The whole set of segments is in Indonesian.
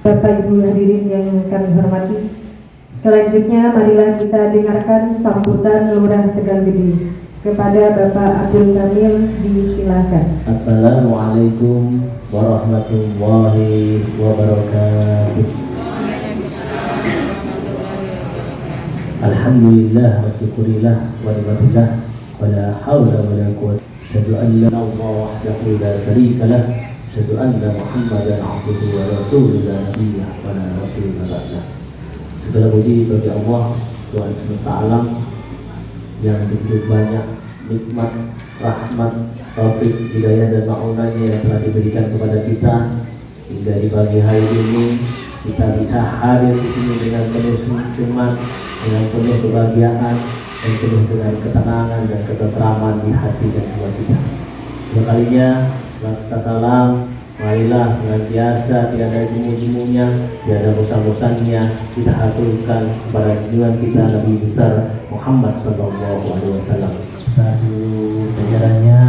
Bapak Ibu hadirin yang kami hormati, selanjutnya marilah kita dengarkan sambutan Lurah Tegalgede. Kepada Bapak Abdul Kamil disilakan. Assalamualaikum warahmatullahi wabarakatuh. Alhamdulillah wa syukurillah wa ni'matillah wa la hawla wa la quwwata asyhadu an la ilaha illallah wahdahu la syarika lah. Asyhadu anna Muhammadan abduhu wa rasuluhu la nabiyya wa la rasulullah ba'dah. Segala puji bagi Allah, Tuhan semesta alam yang begitu banyak nikmat, rahmat, taufik, hidayah dan ma'unahnya yang telah diberikan kepada kita hingga di pagi hari ini kita bisa hadir di sini dengan penuh senyuman, dengan penuh kebahagiaan dan penuh dengan ketenangan dan ketentraman di hati dan jiwa kita. Dua kalinya salam, marilah senantiasa tiada jemu-jemunya, tiada bosan-bosannya kita haturkan kepada junjungan kita Nabi besar Muhammad sallallahu alaihi wasallam. Satu jajarannya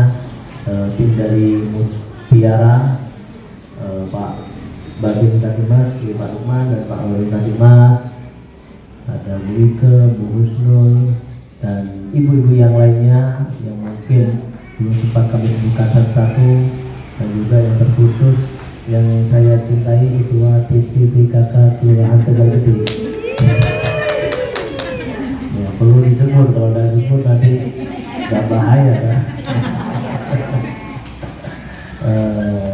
tim dari Mutiara, Pak Bagin Katimas, Pak Lukman dan Pak Wali Katimas, ada Bu Ike, Bu Husnul dan ibu-ibu yang lainnya yang mungkin belum sempat kami buka satu-satu, dan juga yang terkhusus yang saya cintai Ketua TPPKK Kelurahan Tegalgede. Ya, perlu disebut, kalau tidak disebut nanti nggak bahaya kan.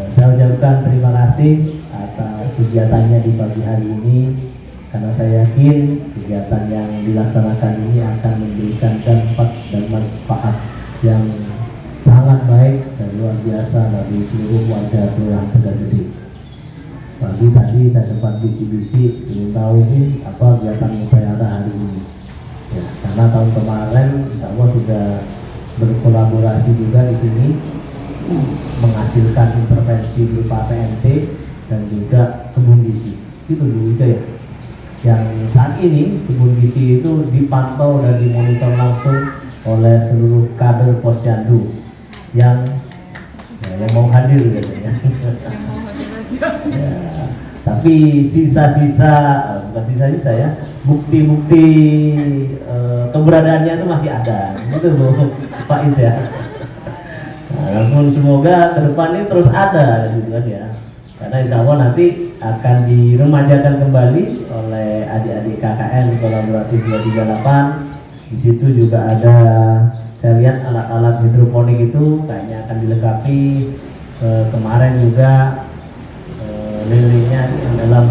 Saya ucapkan terima kasih atas kegiatannya di pagi hari ini, karena saya yakin kegiatan yang dilaksanakan ini akan memberikan dampak dan manfaat yang sangat baik dan luar biasa bagi seluruh warga Kelurahan Tegalgede. Pagi tadi saya sempat bisi-bisi ingin tahu ini apa kegiatan Mutiara hari ini. Ya, karena tahun kemarin insya Allah sudah berkolaborasi juga di sini menghasilkan intervensi berupa PNT dan juga kebun gizi. Itu dulu ya. Yang saat ini kebun gizi itu dipantau dan dimonitor langsung oleh seluruh kader Posyandu yang mau hadir gitu ya. Ya, tapi sisa-sisa, bukan sisa-sisa ya, bukti-bukti keberadaannya itu masih ada, gitu Bu Pak Is ya. Namun semoga ke depan ini terus ada gitu kan ya, karena insya Allah nanti akan diremajakan kembali oleh adik-adik KKN Kolaboratif 238. Di situ juga ada, saya lihat alat-alat hidroponik itu kayaknya akan dilengkapi. Kemarin juga lilingnya yang dalam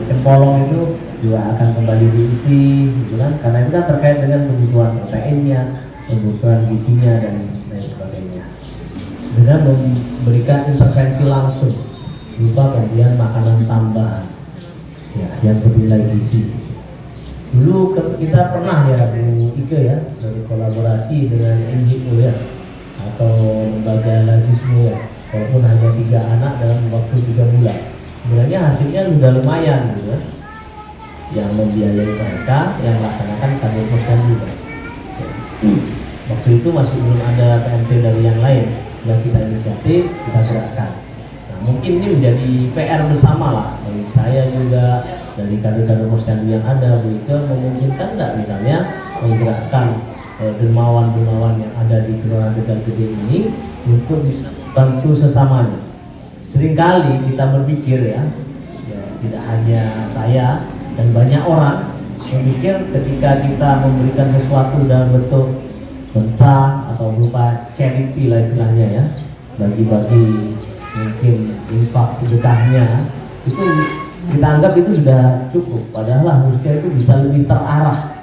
cempolong itu juga akan kembali diisi, gitu kan? Karena itu kan terkait dengan kebutuhan proteinnya, kebutuhan gizinya dan lain sebagainya. Dengan memberikan intervensi langsung berupa pemberian makanan tambahan, ya, yang bernilai gizi. Dulu kita pernah ya Bu Ike ya, dari kolaborasi dengan NGO ya, atau lembaga lazisme ya, walaupun hanya 3 anak dalam waktu 3 bulan. Sebenarnya hasilnya sudah lumayan gitu ya, yang membiayai mereka, yang melaksanakan kader posyandu juga. Waktu itu masih belum ada PNT dari yang lain, yang kita inisiatif, kita gerakkan. Nah, mungkin ini menjadi PR bersama lah, bagi saya juga, dari kader-kader posyandu yang ada, begitu memungkinkan tidak misalnya menggerakkan dermawan-dermawan yang ada di Kelurahan Tegalgede ini untuk bisa bantu sesamanya. Seringkali kita berpikir ya, tidak hanya saya dan banyak orang memikir ketika kita memberikan sesuatu dalam bentuk bentang atau berupa charity lah istilahnya ya, bagi-bagi mungkin infak sedekahnya, itu kita anggap itu sudah cukup. Padahal harusnya itu bisa lebih terarah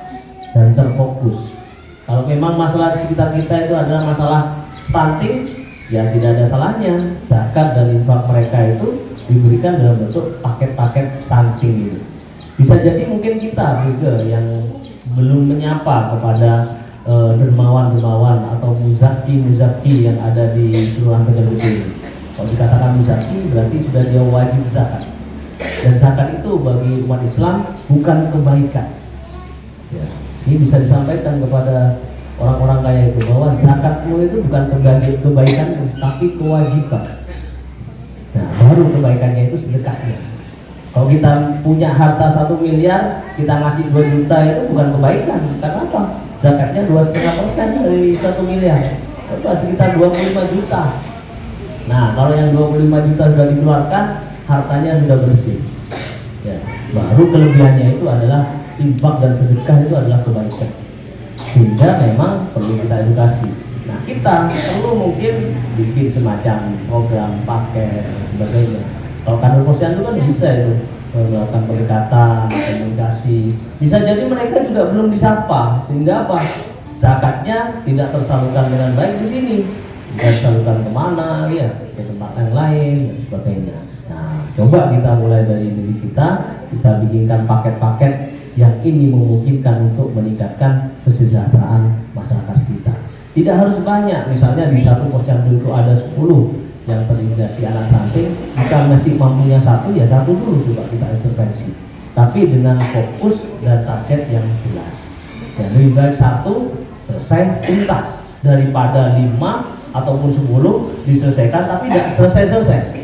dan terfokus. Kalau memang masalah di sekitar kita itu adalah masalah stunting, ya tidak ada salahnya zakat dan infak mereka itu diberikan dalam bentuk paket-paket stunting itu. Bisa jadi mungkin kita juga yang belum menyapa kepada dermawan-dermawan atau muzaki yang ada di Kelurahan Tegalgede ini. Kalau dikatakan muzaki berarti sudah dia wajib zakat. Dan zakat itu bagi umat Islam bukan kebaikan. Ya, ini bisa disampaikan kepada orang-orang kaya itu bahwa zakatmu itu bukan kebaikan tapi kewajiban. Nah, baru kebaikannya itu sedekahnya. Kalau kita punya harta 1 miliar, kita ngasih 2 juta itu bukan kebaikan. Karena apa? Zakatnya 2,5% dari 1 miliar. Itu sekitar 25 juta. Nah, kalau yang 25 juta sudah dikeluarkan, hartanya sudah bersih. Ya, baru kelebihannya itu adalah infak dan sedekah itu adalah kebaikan. Sehingga memang perlu kita edukasi. Nah, kita perlu mungkin bikin semacam program paket dan sebagainya. Kalau kader posyandu kan bisa itu melakukan pendekatan, komunikasi. Bisa jadi mereka juga belum disapa, sehingga apa? Zakatnya tidak tersalurkan dengan baik di sini. Dan salurkan kemana, ya, ke tempat yang lain dan sebagainya. Nah, coba kita mulai dari diri kita bikinkan paket-paket yang ini memungkinkan untuk meningkatkan kesejahteraan masyarakat kita. Tidak harus banyak, misalnya di satu posyandu itu ada 10 yang terintegrasi anak stunting, jika masih mampunya 1, ya 1 dulu coba kita intervensi, tapi dengan fokus dan target yang jelas. Ya, lebih baik 1 selesai tuntas daripada 5 ataupun 10 diselesaikan tapi tidak selesai.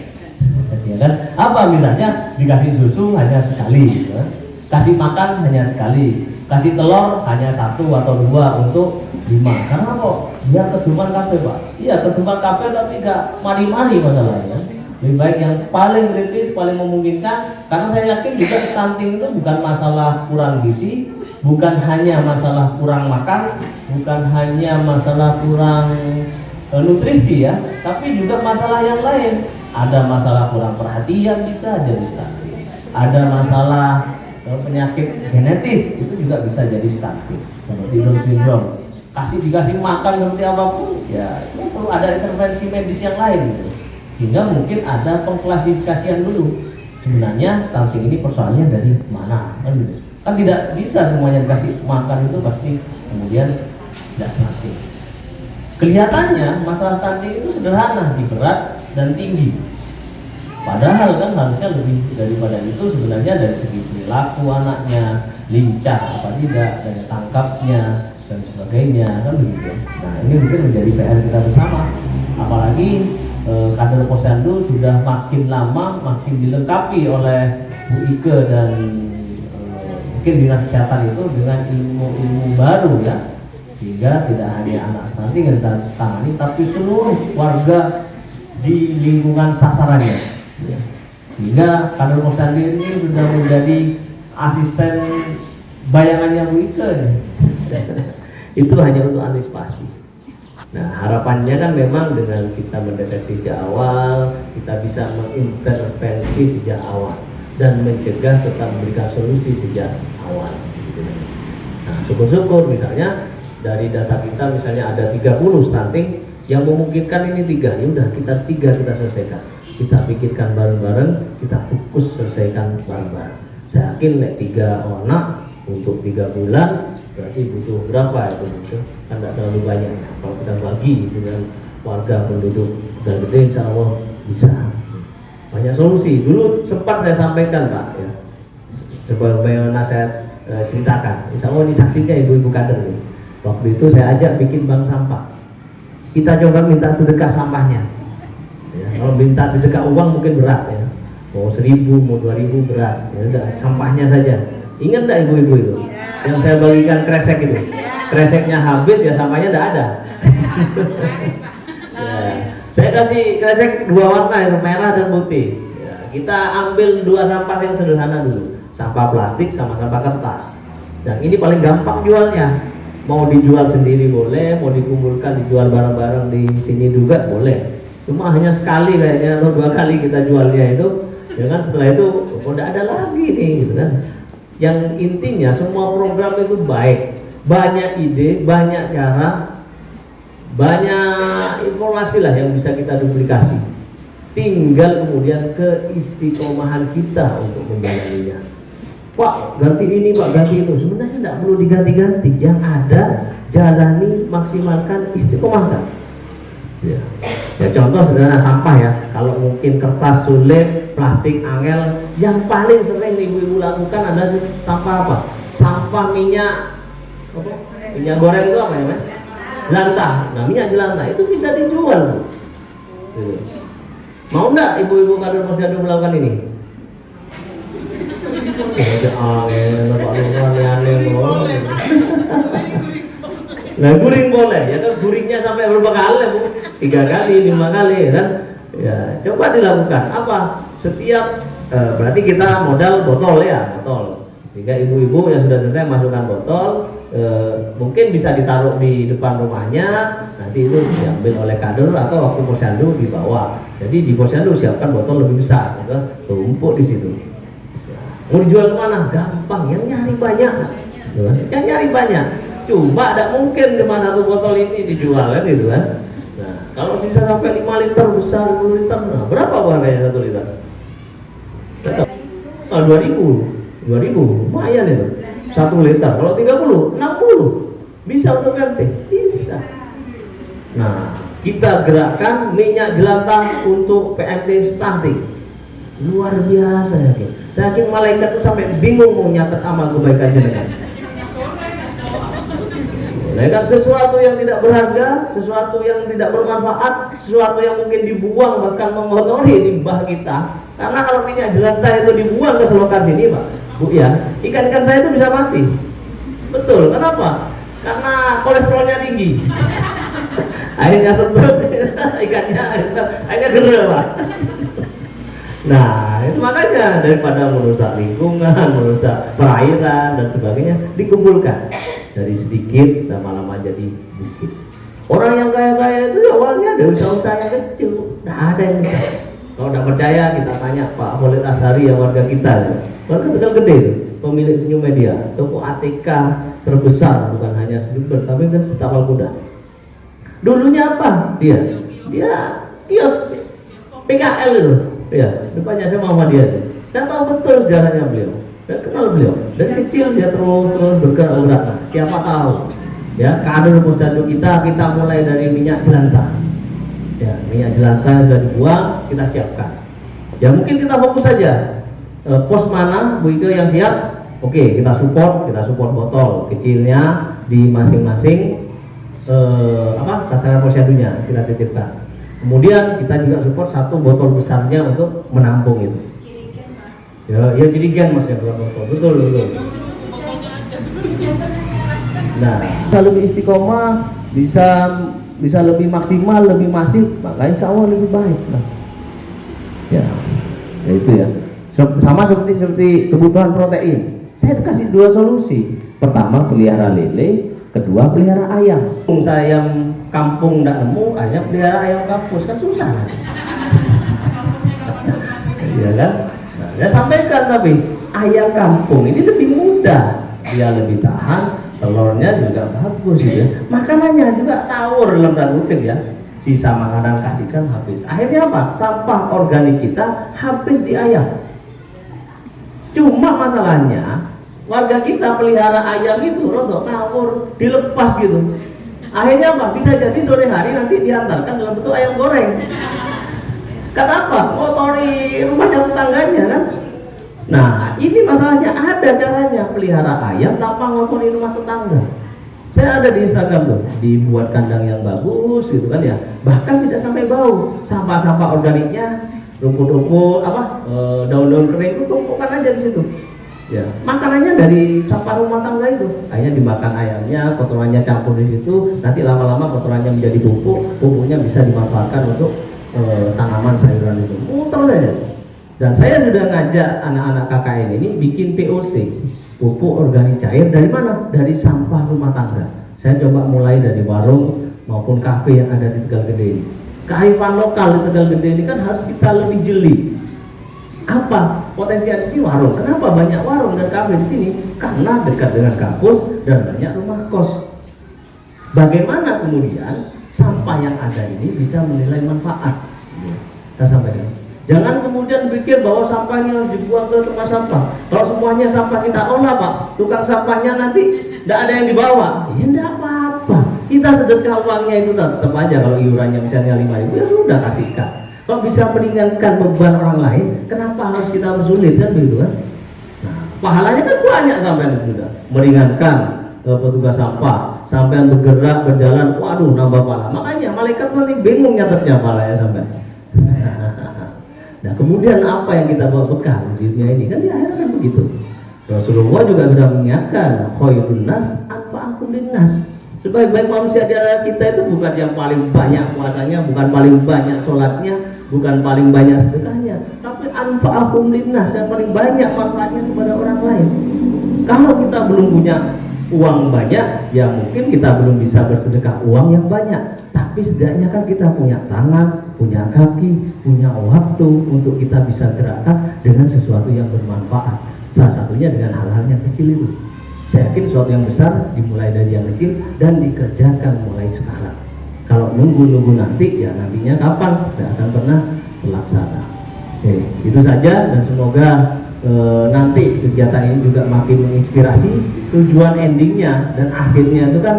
Ya kan? Apa misalnya dikasih susu hanya sekali, ya? Kasih makan hanya sekali, kasih telur hanya 1 atau 2 untuk 5. Karena kok dia keduman kafe, Pak? Iya, keduman kafe tapi gak mari-mari masalahnya. Lebih baik yang paling kritis, paling memungkinkan. Karena saya yakin juga stunting itu bukan masalah kurang gizi, bukan hanya masalah kurang makan, bukan hanya masalah kurang nutrisi, ya, tapi juga masalah yang lain. Ada masalah kurang perhatian, bisa jadi stunting. Ada masalah penyakit genetis, itu juga bisa jadi stunting, seperti Down syndrome. Dikasih makan seperti apapun, ya perlu ada intervensi medis yang lain gitu. Sehingga mungkin ada pengklasifikasian dulu. Sebenarnya stunting ini persoalannya dari mana, kan gitu. Kan tidak bisa semuanya dikasih makan itu pasti kemudian tidak stunting. Kelihatannya masalah stunting itu sederhana, di berat dan tinggi. Padahal kan harusnya lebih daripada itu, sebenarnya dari segi perilaku anaknya, lincah apa tidak, daya tangkapnya dan sebagainya, kan begitu. Nah, ini mungkin menjadi PR kita bersama. Apalagi kader posyandu sudah makin lama makin dilengkapi oleh Bu Ike dan mungkin dinas kesehatan itu dengan ilmu-ilmu baru, ya, sehingga tidak hanya anak stunting yang ditangani, tapi seluruh warga di lingkungan sasarannya, ya. Sehingga kader posyandu ini sudah menjadi asisten bayangannya Bu Ike. Itu hanya untuk antisipasi. Nah, harapannya kan memang dengan kita mendeteksi sejak awal, kita bisa mengintervensi sejak awal dan mencegah serta memberikan solusi sejak awal. Nah, syukur-syukur misalnya dari data kita misalnya ada 30 stunting yang memungkinkan ini 3, ya udah kita 3 kita selesaikan. Kita pikirkan bareng-bareng, kita fokus selesaikan bareng-bareng. Saya yakin 3 anak untuk 3 bulan berarti butuh berapa itu? Kan tidak terlalu banyak. Kalau kita bagi dengan warga penduduk dan gede, insya Allah bisa. Banyak solusi. Dulu sempat saya sampaikan, Pak, ya. Sebagaimana saya ceritakan. Insya Allah disaksikan ibu-ibu kader nih. Waktu itu saya ajak bikin bank sampah. Kita coba minta sedekah sampahnya. Ya, kalau minta sedekah uang mungkin berat, ya. Mau 1.000, mau 2.000 berat. Ya udah, sampahnya saja. Ingat enggak ibu-ibu itu? Yang saya bagikan kresek itu. Kreseknya habis, ya sampahnya enggak ada. Ya, saya kasih kresek 2 warna, merah dan putih. Ya, kita ambil 2 sampah yang sederhana dulu. Sampah plastik sama sampah kertas. Dan ini paling gampang jualnya. Mau dijual sendiri boleh, mau dikumpulkan dijual bareng-bareng di sini juga boleh. Cuma hanya sekali kayaknya atau 2 kali kita jualnya itu. Ya kan, setelah itu kok enggak ada lagi nih, gitu kan. Yang intinya semua program itu baik, banyak ide, banyak cara, banyak informasi lah yang bisa kita duplikasi. Tinggal kemudian keistiqomahan kita untuk menjalaninya. Pak, ganti ini, Pak, ganti itu. Sebenarnya tidak perlu diganti-ganti. Yang ada jalani, maksimalkan, istiqomahkan. Ya. Ya, contoh sederhana sampah, ya. Kalau mungkin kertas sulit, plastik angel, yang paling sering ibu-ibu lakukan adalah sampah apa? Sampah minyak apa? Minyak goreng itu apa ya, Mas? Jelantah. Nah, minyak jelantah itu bisa dijual. Mau enggak ibu-ibu kader posyandu melakukan ini? Ada angin, Pak Lurah aneh boleh. Nah guring boleh, ya kan guringnya sampai berapa kali Bu? 3 kali, 5 kali kan? Ya coba dilakukan. Apa? Setiap berarti kita modal botol ya, botol. Jika ibu-ibu yang sudah selesai masukkan botol, mungkin bisa ditaruh di depan rumahnya, nanti itu diambil oleh kader atau waktu posyandu dibawa. Jadi di posyandu siapkan botol lebih besar, gitu, tumpuk di situ. Mau dijual kemana? Gampang, yang nyari banyak, gitu kan? Yang nyari banyak. Cuma tidak mungkin cuma 1 botol ini dijual kan, gitu kan? Nah, kalau sisa sampai 5 liter besar, 10 liter, nah berapa harganya 1 liter? 2000, lumayan itu. 1 liter, kalau 30, 60 bisa untuk MT, bisa. Nah, kita gerakkan minyak jelantah untuk PMT stunting, luar biasa ya. Saya yakin malaikat itu sampai bingung mau nyatet amal kebaikan jenengan. Kan sesuatu yang tidak berharga, sesuatu yang tidak bermanfaat, sesuatu yang mungkin dibuang bahkan mengotori limbah kita. Karena kalau minyak jelantah itu dibuang ke selokan sini, Pak, Bu ya, ikan-ikan saya itu bisa mati. Betul, kenapa? Karena kolesterolnya tinggi. Akhirnya sedot, ikannya akhirnya gerah, Pak. Nah, itu makanya daripada merusak lingkungan, merusak perairan dan sebagainya, dikumpulkan dari sedikit lama-lama jadi bukit. Orang yang kaya-kaya itu awalnya dari usaha-usaha yang kecil, tidak ada yang besar. Kalau tidak percaya kita tanya Pak Khalid Ashari yang warga kita, warga Tegal Gede itu, pemilik Senyum Media, toko ATK terbesar, bukan hanya Senyum, tapi kan setapal kuda. Dulunya apa? Dia kios PKL itu. Ya, depannya saya Muhammadiyah. Saya tahu betul sejarahnya beliau. Saya kenal beliau. Dari kecil dia terus bergerak. Nah, siapa tahu? Ya, kader posyandu kita mulai dari minyak jelantah. Ya, minyak jelantah sudah dibuang, kita siapkan. Ya mungkin kita fokus saja. Pos mana Bu Ike yang siap? Oke, kita support botol kecilnya di masing-masing sasaran posyandunya kita titipkan. Kemudian kita juga support 1 botol besarnya untuk menampung itu. Ya jerigen maksudnya botol. Betul. Nah, bisa lebih istiqomah, bisa lebih maksimal, lebih masif, maka insya Allah lebih baik. Nah, ya itu ya. Sama seperti kebutuhan protein. Saya kasih 2 solusi. Pertama pelihara lele, kedua pelihara ayam. Saya yang kampung tidak nemu, hanya pelihara ayam kampus kan susah. Iya kan? Nah, saya sampaikan tapi ayam kampung ini lebih mudah, dia lebih tahan, telurnya juga bagus ya. Makanannya juga tawur dalam tanda kutip ya. Sisa makanan kasihkan habis. Akhirnya apa? Sampah organik kita habis di ayam. Cuma masalahnya warga kita pelihara ayam itu rodok ngawur, dilepas gitu. Akhirnya apa? Bisa jadi sore hari nanti diantarkan dalam bentuk ayam goreng. Kenapa? Ngotori rumahnya tetangganya kan? Nah, ini masalahnya. Ada caranya pelihara ayam tanpa ngotori rumah tetangga. Saya ada di Instagram tuh, dibuat kandang yang bagus gitu kan ya. Bahkan tidak sampai bau. Sampah-sampah organiknya, rumput-rumput, daun-daun kering itu tumpukan aja di situ. Ya, makanannya dari sampah rumah tangga itu. Akhirnya dimakan ayamnya, kotorannya campur di situ. Nanti lama-lama kotorannya menjadi pupuk, pupuknya bisa dimanfaatkan untuk tanaman sayuran itu. Muter saja. Dan saya sudah ngajak anak-anak KKN ini bikin POC, pupuk organik cair. Dari mana? Dari sampah rumah tangga. Saya coba mulai dari warung maupun kafe yang ada di Tegal Gede ini. Kearifan lokal di Tegal Gede ini kan harus kita lebih jeli. Apa potensi di sini? Warung. Kenapa banyak warung dan kafe di sini? Karena dekat dengan kampus dan banyak rumah kos. Bagaimana kemudian sampah yang ada ini bisa menilai manfaat? Kita sampaikan. Jangan kemudian pikir bahwa sampahnya harus dibuang ke tempat sampah. Kalau semuanya sampah kita olah, Pak, tukang sampahnya nanti tidak ada yang dibawa. Ya tidak apa-apa. Kita sedekah uangnya itu tetap aja. Kalau iurannya misalnya 5.000 ya sudah kasihkan. Kalau bisa meringankan beban orang lain, kenapa harus kita bersulit kan begitu kan? Nah, pahalanya kan banyak sampai sudah meringankan petugas sampah, sampai bergerak berjalan, waduh nambah pahala. Makanya malaikat nanti bingung nyatetnya pahalanya sampai. Nah kemudian apa yang kita bawa bekal di dunia ini kan di akhirat kan begitu. Rasulullah juga sudah mengingatkan, khairun nas anfa'uhum linnas. Sebaik-baik manusia di antara kita itu bukan yang paling banyak puasanya, bukan paling banyak sholatnya, bukan paling banyak sedekahnya, tapi anfa'uhum linnas, yang paling banyak manfaatnya kepada orang lain. Kalau kita belum punya uang banyak, ya mungkin kita belum bisa bersedekah uang yang banyak, tapi setidaknya kan kita punya tangan, punya kaki, punya waktu untuk kita bisa gerakkan dengan sesuatu yang bermanfaat. Salah satunya dengan hal-hal yang kecil itu. Saya yakin sesuatu yang besar dimulai dari yang kecil dan dikerjakan mulai sekarang. Kalau nunggu nanti, ya nantinya kapan? Tidak akan pernah terlaksana. Oke, itu saja, dan semoga nanti kegiatan ini juga makin menginspirasi. Tujuan endingnya dan akhirnya itu kan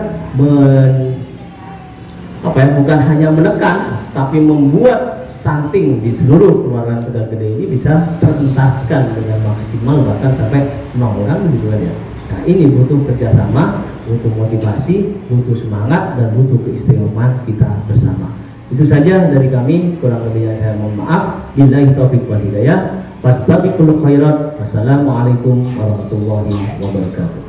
bukan hanya menekan, tapi membuat stunting di seluruh keluarga Tegal Gede ini bisa terentaskan dengan maksimal, bahkan sampai 0 kan begitu kan ya. Nah, ini butuh kerjasama, butuh motivasi, butuh semangat, dan butuh keistimewaan kita bersama. Itu saja dari kami, kurang lebihnya saya mohon maaf. Billahi taufiq wal hidayah. Fastabiqul khairat. Wassalamualaikum warahmatullahi wabarakatuh.